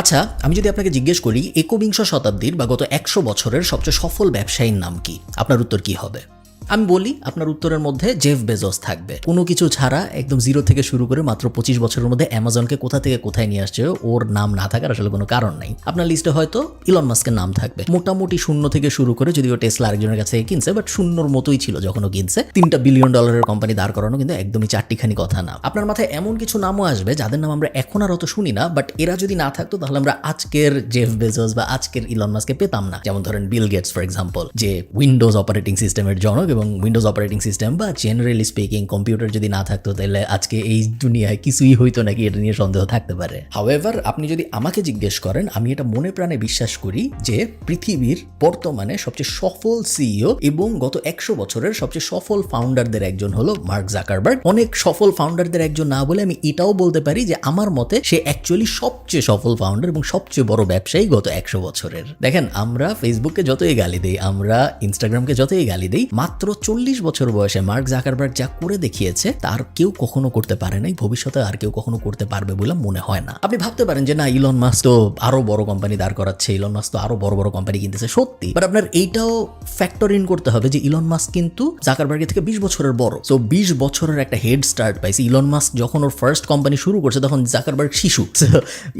আচ্ছা, আমি যদি আপনাকে জিজ্ঞেস করি একবিংশ শতাব্দীর বা গত 100 বছরের সবচেয়ে সফল ব্যবসায়ীর নাম কি, আপনার উত্তর কি হবে? আমি বলি, আপনার উত্তরের মধ্যে জেফ বেজোস থাকবে। কোনো কিছু ছাড়া একদম জিরো থেকে শুরু করে মাত্র 25 বছরের মধ্যে অ্যামাজনকে কোথা থেকে কোথায় নিয়ে আসছে, ওর নাম না থাকার আসলে কোনো কারণ নাই। আপনার লিস্টে হয়তো ইলন মাস্কের নাম থাকবে, মোটামুটি শূন্য থেকে শুরু করে, যদিও টেসলা আরেকজনের কাছে কিনছে, বাট শূন্যর মতোই ছিল যখন ও কিনছে। $3 বিলিয়ন কোম্পানি দাঁড় করানো কিন্তু একদমই চারটিখানি কথা না। আপনার মাথায় এমন কিছু নামও আসবে যাদের নাম আমরা এখন আর অত শুনি না, বাট এরা যদি না থাকতো তাহলে আমরা আজকের জেফ বেজোস বা আজকের ইলন মাস্ককে পেতাম না। যেমন ধরেন বিল গেটস ফর এক্সাম্পল, যে উইন্ডোজ অপারেটিং সিস্টেমের জনক, এবং উইন্ডোজ অপারেটিং সিস্টেম বা জেনারেলি স্পিকিং কম্পিউটার যদি না থাকতো তাহলে আজকে এই দুনিয়ায় কিছুই হইতো নাকি, এটা নিয়ে সন্দেহ থাকতে পারে। হাউএভার, আপনি যদি আমাকে জিজ্ঞেস করেন, আমি এটা মনে প্রাণে বিশ্বাস করি যে পৃথিবীর বর্তমানে সবচেয়ে সফল সিইও এবং গত 100 বছরের সবচেয়ে সফল ফাউন্ডারদের একজন হলো মার্ক জাকারবার্গ। অনেক সফল ফাউন্ডারদের একজন না বলে আমি এটাও বলতে পারি যে আমার মতে সে অ্যাকচুয়ালি সবচেয়ে সফল ফাউন্ডার এবং সবচেয়ে বড় ব্যবসায়ী গত 100 বছরের। দেখেন, আমরা ফেসবুককে যতই গালি দেই, আমরা ইনস্টাগ্রামকে যতই গালি দেই, মাত্র 40 বছর বয়সে মার্ক জাকারবার্গ যা করে দেখিয়েছে তার কেউ কখনো করতে পারে নাই, ভবিষ্যতে আর কেউ কখনো করতে পারবে বলে মনে হয় না। আপনি ভাবতে পারেন যে না, ইলন মাস্ক তো আরো বড় কোম্পানি দাঁড় করাচ্ছে, ইলন মাস্ক তো আরো বড় বড় কোম্পানি কিনতেছে, সত্যি। বাট আপনার এইটাও ফ্যাক্টর ইন করতে হবে যে ইলন মাস্ক কিন্তু জাকারবার্গের থেকে 20 বছরের বড়। সো 20 বছরের একটা হেড স্টার্ট পাইছে। ইলন মাস্ক যখন ওর ফার্স্ট কোম্পানি শুরু করছে তখন জাকারবার্গ শিশু।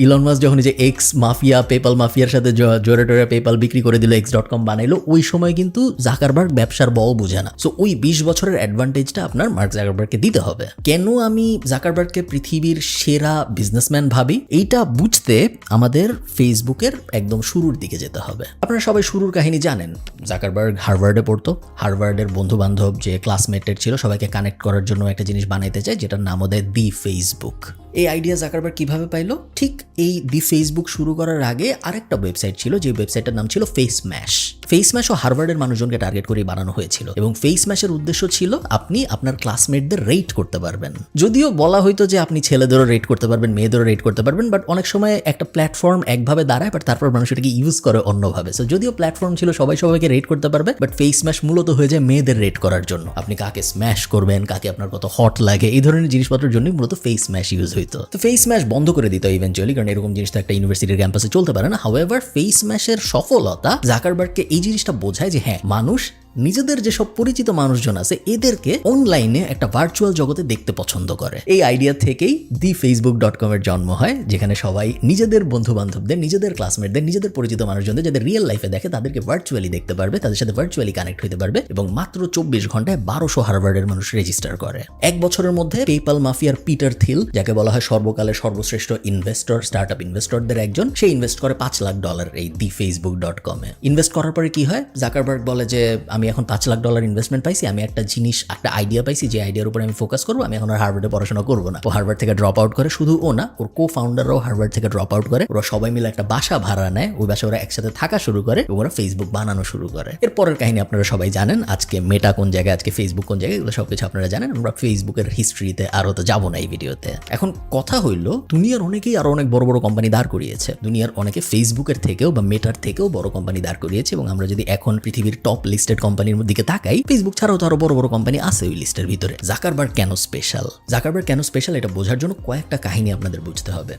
ইলন মাস্ক যখন যে এক্স মাফিয়া, পেপাল মাফিয়ার সাথে জোরে টোরে পেপাল বিক্রি করে দিল, x.com বানাইলো, ওই সময় কিন্তু জাকারবার্গ ব্যবসার বউ বুঝে না। সো ওই 20 বছরের অ্যাডভান্টেজটা আপনার মার্ক জাকারবার্গকে দিতে হবে। কেন আমি জাকারবার্গকে পৃথিবীর সেরা বিজনেসম্যান ভাবি, এইটা বুঝতে আমাদের ফেসবুকের একদম শুরুর দিকে যেতে হবে। আপনারা সবাই শুরুর কাহিনী জানেন। জাকারবার্গ হার্ভার্ডে পড়তো। হার্ভার্ডের বন্ধু বান্ধব যে ক্লাসমেটের ছিল সবাইকে কানেক্ট করার জন্য একটা জিনিস বানাইতে চায়, যেটার নাম দেয় দি ফেসবুক। এই আইডিয়া জাকারবার্গ কিভাবে পাইলো? ঠিক এই দি ফেসবুক শুরু করার আগে আরেকটা ওয়েবসাইট ছিল, যে ওয়েবসাইটটার নাম ছিল ফেসম্যাশ। ফেসম্যাশও হার্ভার্ডের মানুষজনকে টার্গেট করে বানানো হয়েছিল, এবং ফেসম্যাশের উদ্দেশ্য ছিল আপনি আপনার ক্লাসমেটদের রেট করতে পারবেন। যদিও বলা হয়তো যে আপনি ছেলেদেরও রেট করতে পারবেন, মেয়েদেরও রেট করতে পারবেন, বাট অনেক সময় একটা প্ল্যাটফর্ম একভাবে দাঁড়ায়, বাট তারপর মানুষ এটাকে ইউজ করে অন্যভাবে। সো যদিও প্ল্যাটফর্ম ছিল সবাই সবাইকে রেট করতে পারবে, বাট ফেসম্যাশ মূলত হয়ে যায় মেয়েদের রেট করার জন্য। আপনি কাকে স্ম্যাশ করবেন, কাকে আপনার কত হট লাগে, এই ধরনের জিনিসপত্রের জন্যই মূলত ফেসম্যাশ ইউজ হইতো। তো ফেসম্যাশ বন্ধ করে দিত ইভেন্চুয়ালি, কারণ এরকম জিনিস তো একটা ইউনিভার্সিটির ক্যাম্পাসে চলতে পারে না। হাউএভার, ফেসম্যাশের সফলতা জাকারবার্গকে এই জিনিসটা বোঝায় যে হ্যাঁ, মানুষ নিজেদের যেসব পরিচিত মানুষজন আছে এদেরকে অনলাইনে একটা ভার্চুয়াল জগতে দেখতে পছন্দ করে। এই আইডিয়া থেকেই দি facebook.com এর জন্ম হয়, যেখানে সবাই নিজেদের বন্ধু বান্ধবদের, নিজেদের ক্লাসমেটদের, নিজেদের পরিচিত মানুষজনদের যাদের রিয়েল লাইফে দেখে তাদেরকে ভার্চুয়ালি দেখতে পারবে, তাদের সাথে ভার্চুয়ালি কানেক্ট হতে পারবে, এবং মাত্র 24 ঘন্টায় 1200 হার্ভার্ডের মানুষ রেজিস্টার করে। এক বছরের মধ্যে পেপাল মাফিয়ার পিটার থিল, যাকে বলা হয় সর্বকালের সর্বশ্রেষ্ঠ ইনভেস্টর, স্টার্টআপ ইনভেস্টরদের একজন, সে ইনভেস্ট করে $5 লাখ এই দি facebook.com এ। ইনভেস্ট করার পরে কি হয়? জাকারবার্গ বলে যে আমি এখন $5 লাখ ইনভেস্টমেন্ট পাইছি, আমি একটা জিনিস, একটা আইডিয়া পাইছি, যে আইডিয়ার উপর আমি ফোকাস করবো, আমি এখন আর হার্ভার্ডে পড়াশোনা করবো না। ও হার্ভার্ড থেকে ড্রপ আউট করে, শুধু ও না, ওর কো ফাউন্ডাররাও হার্ভার্ড থেকে ড্রপ আউট করে। ওরা সবাই মিলে একটা বাসা ভাড়া নেয়, ওই বাসা ওরা একসাথে থাকা শুরু করে এবং ওরা ফেসবুক বানানো শুরু করে। এর পরের কাহিনী আপনারা সবাই জানেন, আজকে মেটা কোন জায়গায়, আজকে ফেসবুক কোন জায়গায়, এগুলো সবকিছু আপনারা জানেন। আমরা ফেসবুকের হিস্ট্রিতে আরো তো যাবো না এই ভিডিওতে। এখন কথা হইলো, দুনিয়ার অনেকেই আরো অনেক বড় বড় কোম্পানি দাঁড় করিয়েছে। দুনিয়ার অনেকে ফেসবুকের থেকেও বা মেটার থেকেও বড় কোম্পানি দাঁড় করিয়েছে, এবং আমরা যদি এখন পৃথিবীর টপ লিস্টেড কোম্পানির দিকে তাকাই, ফেসবুক ছাড়াও তো আরো বড় বড় কোম্পানি আছে ওই লিস্টের ভিতরে। জাকারবার্গ কেন স্পেশাল? জাকারবার্গ কেন স্পেশাল এটা বোঝার জন্য কয়েকটা কাহিনী আপনাদের বুঝতে হবে।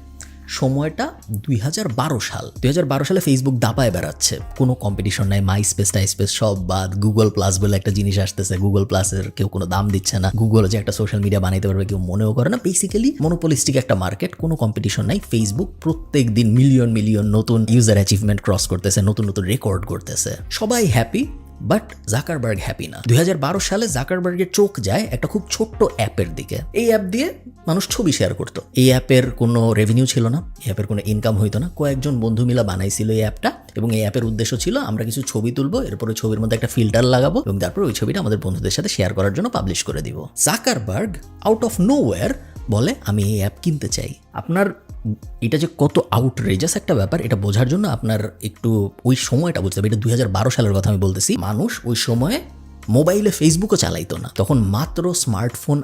সময়টা 2012 সাল। 2012 সালে ফেসবুক দাপায় বেড়াচ্ছে, কোনো কম্পিটিশন নাই, মাইস্পেস টাইস্পেস সব বাদ, গুগল প্লাস বলে একটা জিনিস আসতেছে, গুগল প্লাসের কেউ কোনো দাম দিচ্ছে না, গুগল যে একটা সোশ্যাল মিডিয়া বানাইতে পারবে কেউ মনেও করে না। বেসিক্যালি মনোপলিস্টিক একটা মার্কেট, কোনো কম্পিটিশন নাই। ফেসবুক প্রত্যেক দিন মিলিয়ন মিলিয়ন নতুন ইউজার অ্যাচিভমেন্ট ক্রস করতেছে, নতুন নতুন রেকর্ড করতেছে, সবাই হ্যাপি, বাট জাকারবার্গ হ্যাপি না। 2012 সালে জাকারবার্গের চোখ যায় একটা খুব ছোট্ট অ্যাপের দিকে। এই অ্যাপ দিয়ে মানুষ ছবি শেয়ার করতো। এই অ্যাপের কোনো রেভিনিউ ছিল না, এই অ্যাপের কোনো ইনকাম হইতো না। কয়েকজন বন্ধু মিলা বানাইছিল এই অ্যাপটা, এবং এই অ্যাপের উদ্দেশ্য ছিল আমরা কিছু ছবি তুলবো, এরপরে ছবির মধ্যে একটা ফিল্টার লাগাবো, এবং তারপর ওই ছবিটা আমাদের বন্ধুদের সাথে শেয়ার করার জন্য পাবলিশ করে দিব। জাকারবার্গ আউট অফ নোওয়্যার বলে আমি এই অ্যাপ কিনতে চাই। আপনার এটা যে কত আউটরেজাস একটা ব্যাপার, এটা বোঝার জন্য আপনার একটু ওই সময়টা বুঝতে হবে। এটা 2012 সালের কথা আমি বলতেছি। মানুষ ওই সময়ে মোবাইলে ফেসবুকও চালাইতো না, তখন মাত্র স্মার্টফোন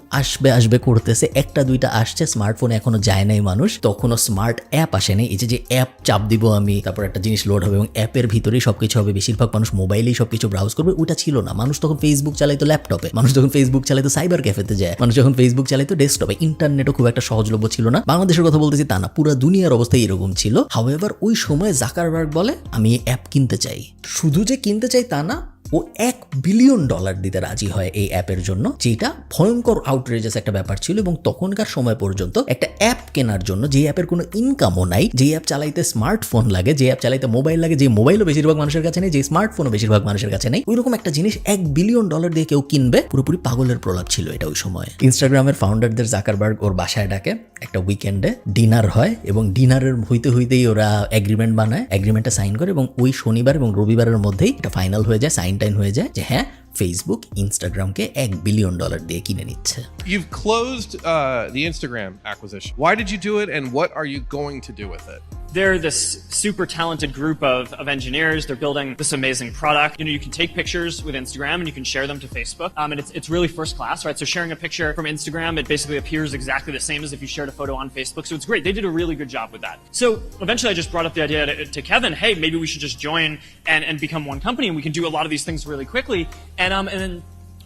আসবে করতেছে, একটা দুইটা আসছে, স্মার্টফোন এখনো যায় নাই মানুষ, তখনও স্মার্ট অ্যাপ আসেনি। এই যে অ্যাপ চাপ দিব আমি, তারপর একটা জিনিস লোড হবে এবং অ্যাপের ভিতরেই সবকিছু হবে, বেশিরভাগ মানুষ মোবাইলেই সবকিছু ব্রাউজ করবে, ওটা ছিল না। মানুষ তখন ফেসবুক চালাইতো ল্যাপটপে, মানুষ যখন ফেসবুক চালাইতো সাইবার ক্যাফেতে যায়, মানুষ যখন ফেসবুক চালাইতো ডেস্কটপে, ইন্টারনেটও খুব একটা সহজলভ্য ছিল না। বাংলাদেশের কথা বলতেছি তা না, পুরো দুনিয়ার অবস্থা এরকম ছিল। হাউএভার ওই সময় জাকারবার্গ বলে আমি এই অ্যাপ কিনতে চাই। শুধু যে কিনতে চাই তা না, ও $1 বিলিয়ন দিতে রাজি হয় এই অ্যাপের জন্য, যেটা ভয়ঙ্কর আউটরেজাস একটা ব্যাপার ছিল। এবং তখনকার সময় পর্যন্ত একটা অ্যাপ কেনার জন্য, যে অ্যাপের কোনো ইনকামও নাই, যে অ্যাপ চালাইতে স্মার্টফোন লাগে, যে অ্যাপ চালাইতে মোবাইল লাগে, যে মোবাইলও বেশিরভাগ মানুষের কাছে নেই, যে স্মার্টফোনও বেশিরভাগ মানুষের কাছে নেই, ওইরকম একটা জিনিস $1 বিলিয়ন দিয়ে কেউ কিনবে, পুরোপুরি পাগলের প্রলাপ ছিল এটা ওই সময়। ইনস্টাগ্রামের ফাউন্ডারদের জাকারবার্গ ওর বাসায় ডাকে, একটা উইকেন্ডে ডিনার হয় এবং ডিনারের হইতেই ওরা এগ্রিমেন্ট বানায়, এগ্রিমেন্টটা সাইন করে এবং ওই শনিবার এবং রবিবারের মধ্যেই এটা ফাইনাল হয়ে যায়, সাইন টাইন হয়ে যায় যে হ্যাঁ ফেসবুক ইনস্টাগ্রামকে $1 বিলিয়ন দিয়ে কিনে নিচ্ছে। You've closed the Instagram acquisition. Why did you do it, and what are you going to do with it? They're this super talented group of engineers. They're building this amazing product. You know, you can take pictures with Instagram and you can share them to Facebook. And it's really first class, right? So sharing a picture from Instagram, it basically appears exactly the same as if you shared a photo on Facebook. So it's great. They did a really good job with that. So eventually I just brought up the idea to Kevin, hey, maybe we should just join and become one company and we can do a lot of these things really quickly. And then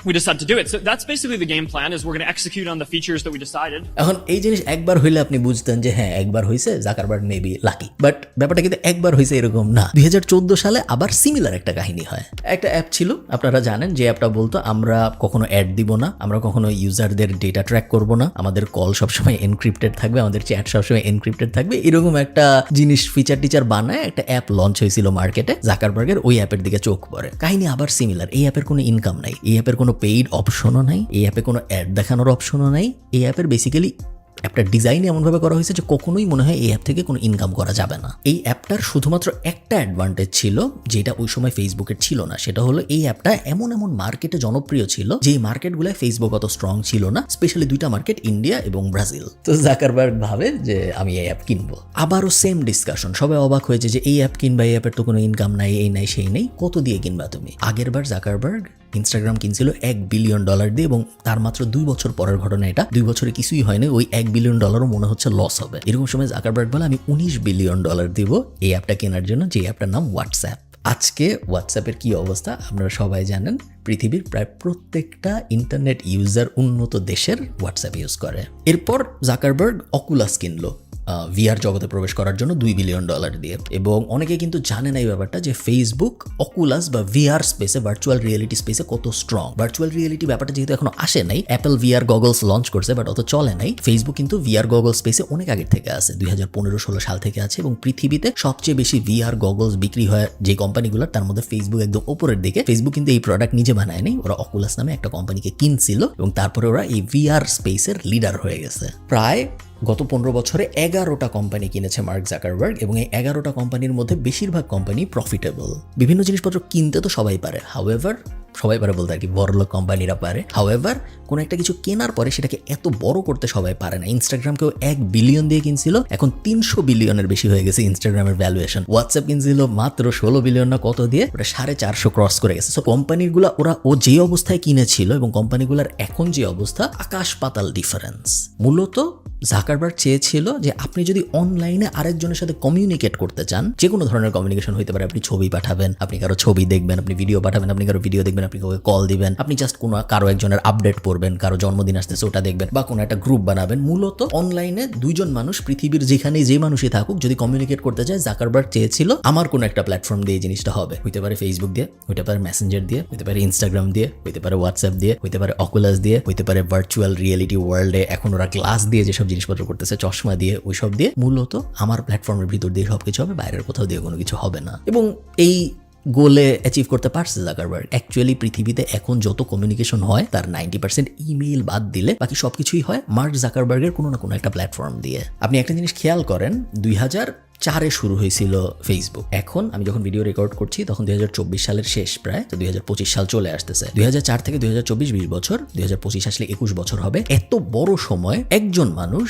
we decided to do it. So that's basically the game plan, is we're going to execute on the features that we decided. এখন এই জিনিস একবার হইলে আপনি বুঝতেন যে হ্যাঁ একবার হইছে, জাকারবার্গ মেবি লাকি, বাট ব্যাপারটা কিন্তু একবার হইছে এরকম না। 2014 সালে আবার সিমিলার একটা কাহিনী হয়। একটা অ্যাপ ছিল, আপনারা জানেন, যে অ্যাপটা বলতো আমরা কখনো অ্যাড দিব না, আমরা কখনো ইউজারদের ডেটা ট্র্যাক করব না, আমাদের কল সবসময় এনক্রিপ্টেড থাকবে, আমাদের চ্যাট সবসময় এনক্রিপ্টেড থাকবে, এরকম একটা জিনিস ফিচার টিচার বানায় একটা অ্যাপ লঞ্চ হয়েছিল মার্কেটে। জাকারবার্গের ওই অ্যাপের দিকে চোখ পড়ে। কাহিনী আবার সিমিলার। এই অ্যাপের কোনো ইনকাম নাই, এই অ্যাপের কোনো পেইড অপশনও নাই, এই অ্যাপে কোনো অ্যাড দেখানোর অপশনও নাই। এই অ্যাপের বেসিক্যালি অ্যাপটার ডিজাইন এমনভাবে করা হয়েছে যে কখনোই মনে হয় এই অ্যাপ থেকে কোনো ইনকাম করা যাবে না। এই অ্যাপটার শুধুমাত্র একটা অ্যাডভান্টেজ ছিল যেটা ওই সময় ফেসবুকের ছিল না, সেটা হলো এই অ্যাপটা এমন মার্কেটে জনপ্রিয় ছিল যে মার্কেটগুলোয় ফেসবুক অত স্ট্রং ছিল না, স্পেশালি দুইটা মার্কেট, ইন্ডিয়া এবং ব্রাজিল। তো জাকারবার্গ ভাবে যে আমি এই অ্যাপ কিনবো। আবারও সেম ডিসকাশন, সবাই অবাক হয়েছে যে এই অ্যাপ কিনবা, এই অ্যাপের তো কোনো ইনকাম নাই, এই নাই সেই নেই, কত দিয়ে কিনবা তুমি? আগের বার জাকারবার্গ ইনস্টাগ্রাম কিনছিল $1 বিলিয়ন দিয়ে এবং তার মাত্র 2 বছর পরের ঘটনা এটা। 2 বছরে কিছুই হয়নি, ওই $1 বিলিয়ন মনে হচ্ছে লস হবে। এরকম সময় জাকারবার্গ বলে আমি $19 বিলিয়ন দিব এই অ্যাপটা কেনার জন্য, যে অ্যাপটার নাম হোয়াটসঅ্যাপ। আজকে হোয়াটসঅ্যাপের কি অবস্থা আপনারা সবাই জানেন। পৃথিবীর প্রায় প্রত্যেকটা ইন্টারনেট ইউজার উন্নত দেশের হোয়াটসঅ্যাপ ইউজ করে। এরপর জাকারবার্গ অকুলাস কিনলো ভিআর জগতে প্রবেশ করার জন্য $2 বিলিয়ন দিয়ে। এবং অনেকে কিন্তু জানে না এই ব্যাপারটা যে ফেসবুক অকুলাস বা ভিআর স্পেসে, ভার্চুয়াল রিয়েলিটি স্পেসে কত স্ট্রং। ভার্চুয়াল রিয়েলিটি ব্যাপারটা যেহেতু এখনো আসে নাই, অ্যাপল ভিআর গগলস লঞ্চ করছে বাট অত চলে নাই। ফেসবুক কিন্তু ভিআর গগল স্পেসে অনেক আগের থেকে আছে, 2015-16 সাল থেকে আছে। এবং পৃথিবীতে সবচেয়ে বেশি ভিআর গগলস বিক্রি হয় যে কোম্পানিগুলোর, তার মধ্যে ফেসবুক একদম ওপরের দিকে। ফেসবুক কিন্তু এই প্রোডাক্ট নিজে বানায় নাই, ওরা অকুলাস নামে একটা কোম্পানিকে কিনছিল এবং তারপরে ওরা এই ভিআর স্পেসের লিডার হয়ে গেছে। প্রায় গত 15 বছরে 11টা কোম্পানি কিনেছে মার্ক জাকারবার্গ এবং এই 11টা কোম্পানির মধ্যে বেশিরভাগ কোম্পানি প্রফিটেবল। বিভিন্ন জিনিসপত্র কিনতে তো সবাই পারে, হাউএভার সবাই পারে বলতে আর কি, বড়লোক কোম্পানিরা পারে। হাউএভার কোনো একটা কিছু কেনার পরে সেটাকে এত বড় করতে সবাই পারে না। ইনস্টাগ্রামকেও $1 বিলিয়ন দিয়ে কিনছিল, এখন $300 বিলিয়নের বেশি হয়ে গেছে ইনস্টাগ্রামের ভ্যালুয়েশন। হোয়াটসঅ্যাপ কিনছিল মাত্র $16 বিলিয়ন না কত দিয়ে, ওটা 450 ক্রস করে গেছে। সো কোম্পানিগুলো ও যে অবস্থায় কিনেছিল এবং কোম্পানিগুলোর এখন যে অবস্থা, আকাশ পাতাল ডিফারেন্স। মূলত জাকারবার্গ চেয়েছিল যে আপনি যদি অনলাইনে আরেকজনের সাথে কমিউনিকেট করতে চান, যে কোনো ধরনের কমিউনিকেশন হতে পারে, আপনি ছবি পাঠাবেন, আপনি কারো ছবি দেখবেন, আপনি ভিডিও পাঠাবেন, আপনি কারো ভিডিও দেখবেন, আপনি কাউকে কল দিবেন, আপনি জাস্ট কারো একজনের আপডেট পড়বেন, কারো জন্মদিন আসতেছে ওটা দেখবেন, বা কোনো একটা গ্রুপ বানাবেন। মূলত অনলাইনে দুইজন মানুষ পৃথিবীর যেখানে যে মানুষই থাকুক যদি কমিউনিকেট করতে চায়, জাকারবার্গ চেয়েছিল আমার কোনো একটা প্ল্যাটফর্ম দিয়ে এই জিনিসটা হবে। হইতে পারে ফেসবুক দিয়ে, হইতে পারে মেসেঞ্জার দিয়ে, হইতে পারে ইনস্টাগ্রাম দিয়ে, হইতে পারে হোয়াটসঅ্যাপ দিয়ে, হইতে পারে অকুলাস দিয়ে, হইতে পারে ভার্চুয়াল রিয়েলিটি ওয়ার্ল্ডে এখন ওরা গ্লাস দিয়ে যেসব জিনিসপত্র করতেছে, চশমা দিয়ে, ওইসব দিয়ে। মূলত আমার প্ল্যাটফর্মের ভিতর দিয়ে সবকিছু হবে, বাইরের কোথাও দিয়ে কোনো কিছু হবে না। এবং এই গোলে অ্যাচিভ করতে পারছে জাকারবার্গ। অ্যাকচুয়ালি পৃথিবীতে এখন যত কমিউনিকেশন হয় তার 90% ইমেইল বাদ দিলে বাকি সবকিছুই হয় মার্ক জাকারবার্গের কোনো না কোনো একটা প্ল্যাটফর্ম দিয়ে। আপনি একটা জিনিস খেয়াল করেন, 2004-এ শুরু হয়েছিল ফেসবুক। এখন আমি যখন ভিডিও রেকর্ড করছি তখন 2024 সালের শেষ প্রায়, তো 2025 সাল চলে আসতেছে। 2004 থেকে 2024 20 বছর, 2025 আসলে 21 বছর হবে। এত বড় সময় একজন মানুষ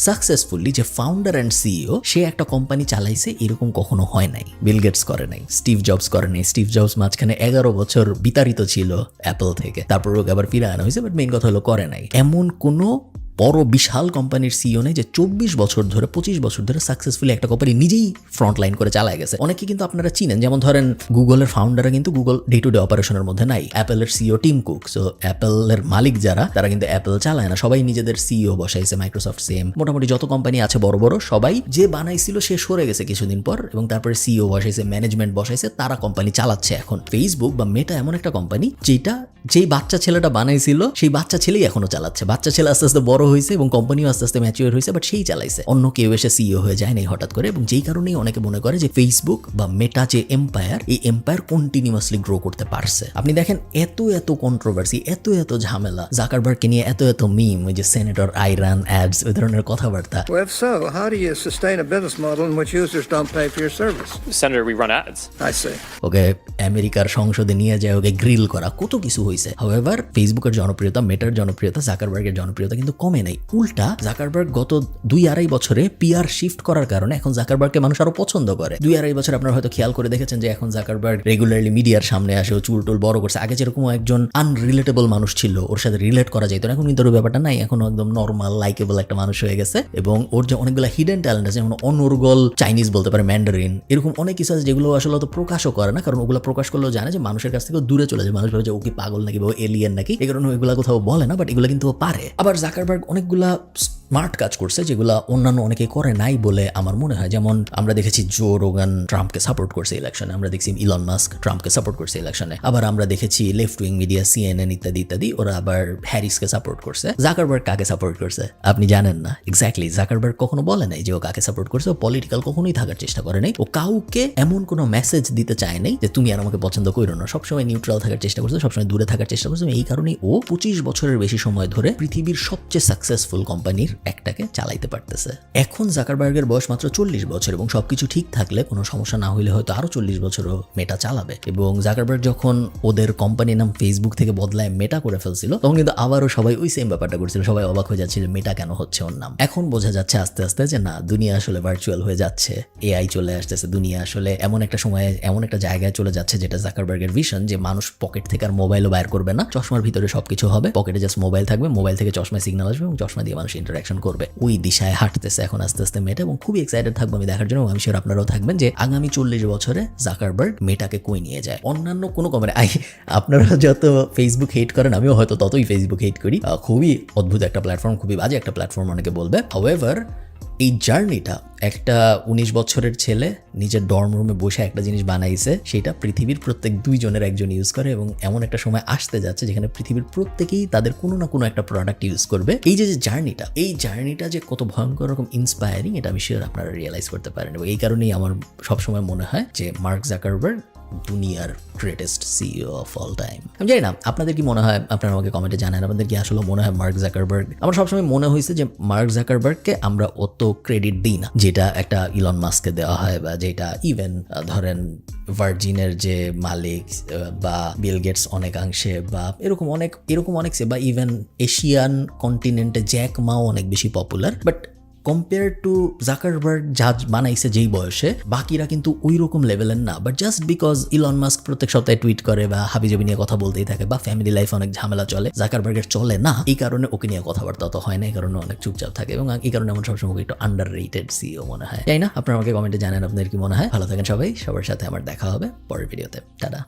সাকসেসফুলি যে ফাউন্ডার অ্যান্ড সিইও, সে একটা কোম্পানি চালাইছে, এরকম কখনো হয় নাই। বিল গেটস করে নাই, স্টিভ জবস করে নাই। স্টিভ জবস মাঝখানে 11 বছর বিতাড়িত ছিল অ্যাপল থেকে, তারপর ওকে আবার ফিরে আনা হয়েছে, বাট মেইন কথা হলো করে নাই। এমন কোনো বড় বিশাল কোম্পানির সিইও নেই যে 24 বছর ধরে 25 বছর ধরে সাকসেসফুলি একটা কোম্পানি নিজেই ফ্রন্ট লাইন করে চালায় গেছে। অনেকে কিন্তু আপনারা চিনেন, যেমন ধরেন গুগলের ফাউন্ডাররা কিন্তু গুগল ডে টু ডে অপারেশনের মধ্যে নাই। অ্যাপেলের সিইও টিম কুক, সো অ্যাপেলের মালিক যারা, তারা কিন্তু অ্যাপেল চালায় না, সবাই নিজেদের সিইও বসাইছে। মাইক্রোসফট সেম, মোটামুটি যত কোম্পানি আছে বড় বড় সবাই, যে বানাইছিল সে সরে গেছে কিছুদিন পর, এবং তারপরে সিইও বসাইছে, ম্যানেজমেন্ট বসাইছে, তারা কোম্পানি চালাচ্ছে এখন। ফেসবুক বা মেটা এমন একটা কোম্পানি যেই বাচ্চা ছেলেটা বানাইছিল সেই বাচ্চা ছেলেই এখনো চালাচ্ছে। বাচ্চা ছেলে আস্তে আস্তে বড় হয়েছে এবং কোম্পানিও আস্তে আস্তে ম্যাচিওর হয়েছে, বাট সেই চালাইছে, অন্য কেউ এসে সিইও হয়ে যায় নাই হঠাৎ করে। এবং যেই কারণেই অনেকে মনে করে যে ফেসবুক বা মেটা যে এম্পায়ার, এই এম্পায়ার কন্টিনিউয়াসলি গ্রো করতে পারছে। আপনি দেখেন এত কন্ট্রোভার্সি, এত ঝামেলা, জাকারবার্গকে নিয়ে এত মিম, ওই যে সেনেটর আইরান অ্যাডস, ওই ধরনের কথাবার্তা। Well, if so, how do you sustain a business model in which users don't pay for your service? Senator, we run ads. I see. ওকে আমেরিকার সংসদে নিয়ে যায়, ওকে গ্রিল করা, কত কিছু হয়েছে। হাউএভার ফেসবুকের জনপ্রিয়তা, মেটার জনপ্রিয়তা, জাকারবার্গের জনপ্রিয়তা কিন্তু কমে নাই। উল্টা জাকারবার্গ গত 2-2.5 বছরে পিআর শিফট করার কারণে এখন জাকারবার্গকে মানুষ আরো পছন্দ করে। 2-2.5 বছর আপনারা হয়তো খেয়াল করে দেখেছেন যে এখন জাকারবার্গ রেগুলারলি মিডিয়ার সামনে আসে, ও চুল টুল বড় করছে। আগে যেরকম একজন আনরিলেটেবল মানুষ ছিল, ওর সাথে রিলেট করা যেত না, এখন কিন্তু ওর ব্যাপারটা নাই। এখন একদম নর্মাল লাইকেবল একটা মানুষ হয়ে গেছে, এবং ওর যে অনেকগুলো হিডেন ট্যালেন্ট আছে, যেমন অনর্গল চাইনিজ বলতে পারে, ম্যান্ডারিন, এরকম অনেক কিছু আছে যেগুলো আসলে তো প্রকাশও করে না, কারণ ওগুলো প্রকাশ করলেও জানে যে মানুষের কাছ থেকে দূরে চলে যায়। মানুষ ভাবে যে ও কি পাগল নাকি বা ও এলিয়েন নাকি, এই কারণে এগুলা কোথাও বলে না, বাট এগুলো কিন্তু ও পারে। আবার জাকারবার্গ অনেকগুলা স্মার্ট কাজ করছে যেগুলা অন্যান্য অনেকে করে নাই বলে আমার মনে হয়। যেমন আমরা দেখেছি জো রোগান ট্রাম্পকে সাপোর্ট করছে ইলেকশনে, আমরা দেখছি ইলন মাস্ক ট্রাম্পকে সাপোর্ট করছে ইলেকশনে, আবার আমরা দেখেছি লেফট উইং মিডিয়া সিএনএন ইত্যাদি ইত্যাদি, ওরা আবার হ্যারিসকে সাপোর্ট করছে। জাকারবার্গ কাকে সাপোর্ট করছে আপনি জানেন না? এক্স্যাক্টলি, জাকারবার্গ কখনো বলে নাই যে ও কাকে সাপোর্ট করছে। ও পলিটিক্যাল কখনোই থাকার চেষ্টা করে নাই। ও কাউকে এমন কোনো মেসেজ দিতে চায় নাই যে তুমি আর আমাকে পছন্দ করো না। সবসময় নিউট্রাল থাকার চেষ্টা করছে, সবসময় দূরে থাকার চেষ্টা করছে। এই কারণেই ও 25 বছরের বেশি সময় ধরে পৃথিবীর সবচেয়ে সাকসেসফুল কোম্পানির একটাকে চালাইতে পারতেছে। এখন জাকারবার্গের বয়স মাত্র 40 বছর, এবং সবকিছু ঠিক থাকলে, কোনো সমস্যা না হইলে হয়তো আরো 40 বছরও মেটা চালাবে। এবং জাকারবার্গ যখন ওদের কোম্পানির নাম ফেসবুক থেকে বদলায় মেটা করে ফেলছিল, তখন কিন্তু আবারও সবাই ওই সেম ব্যাপারটা করছিল। সবাই অবাক হয়ে যাচ্ছিল মেটা কেন হচ্ছে ওর নাম। এখন বোঝা যাচ্ছে আস্তে আস্তে যে না, দুনিয়া আসলে ভার্চুয়াল হয়ে যাচ্ছে, এআই চলে আসতেছে, দুনিয়া আসলে এমন একটা সময়ে এমন একটা জায়গায় চলে যাচ্ছে যেটা জাকারবার্গের ভিশন, যে মানুষ পকেট থেকে আর মোবাইলও বাইর করবে না, চশমার ভিতরে সবকিছু হবে, পকেটে জাস্ট মোবাইল থাকবে, মোবাইল থেকে চশমায় সিগন্যাল আসবে এবং চশমা দিয়ে মানুষ ইন্টারাকশন করবে। ওই দিশায় হাঁটতেছে এখন আস্তে আস্তে মেটা, এবং খুবই এক্সাইটেড থাকবো আমি দেখার জন্য। আমি শিওর আপনারাও থাকবেন যে আগামী 40 বছরে জাকারবার্গ মেটাকে কই নিয়ে যায়। অন্যান্য কোনো কোম্পানি, আপনারা যত ফেসবুক হেট করেন, আমিও হয়তো ততই ফেসবুক হেট করি। খুবই অদ্ভুত একটা প্ল্যাটফর্ম, খুবই বাজে একটা প্ল্যাটফর্ম অনেকে বলবে। হাউএভার এই জার্নিটা একটা 19 বছরের ছেলে নিজের ডর্ম রুমে বসে একটা জিনিস বানাইছে, সেটা পৃথিবীর প্রত্যেক 2 জনের একজন ইউজ করে, এবং এমন একটা সময় আসতে যাচ্ছে যেখানে পৃথিবীর প্রত্যেকেই তাদের কোনো না কোনো একটা প্রোডাক্ট ইউজ করবে। এই যে জার্নিটা যে কত ভয়ঙ্কর রকম ইন্সপায়ারিং, এটা আমি শিওর আপনারা রিয়েলাইজ করতে পারেন। এবং এই কারণেই আমার সবসময় মনে হয় যে মার্ক জাকারবার্গ দুনিয়ার greatest CEO of all time. আমি জানি না আপনাদের কি মনে হয়, আপনারা আমাকে কমেন্টে জানান আপনাদের কি আসলে মনে হয় মার্ক জাকারবার্গ। আমার সবসময় মনে হয়েছে যে মার্ক জাকারবার্গকে আমরা অত ক্রেডিট দিই না, যেটা একটা ইলন মাস্ককে দেওয়া হয়, বা যেটা ইভেন ধরেন ভার্জিনের যে মালিক বা বিল গেটস অনেকাংশে, বা এরকম অনেক বা ইভেন এশিয়ান কন্টিনেন্টে জ্যাক মাও অনেক বেশি popular. But compare to Zuckerberg যা বানাইছে যেই বয়সে, বাকিরা কিন্তু ওই রকম লেভেলের না। But just because Elon Musk প্রত্যেক সপ্তাহে টুইট করে বা হাবিজাবি নিয়ে কথা বলতেই থাকে, বা ফ্যামিলি লাইফে অনেক ঝামেলা চলে, জাকারবার্গের চলে না, এই কারণে ওকে নিয়ে কথাবার্তা অত হয় না, এই কারণে অনেক চুপচাপ থাকে, এবং এই কারণে আমার সবসময় একটু আন্ডার রেটেড সিইও মনে হয়। তাই না? আপনারা আমাকে কমেন্টে জানান আপনাদের কি মনে হয়। ভালো থাকেন সবাই, সবার সাথে আমার দেখা হবে পরের ভিডিওতে। টাটা।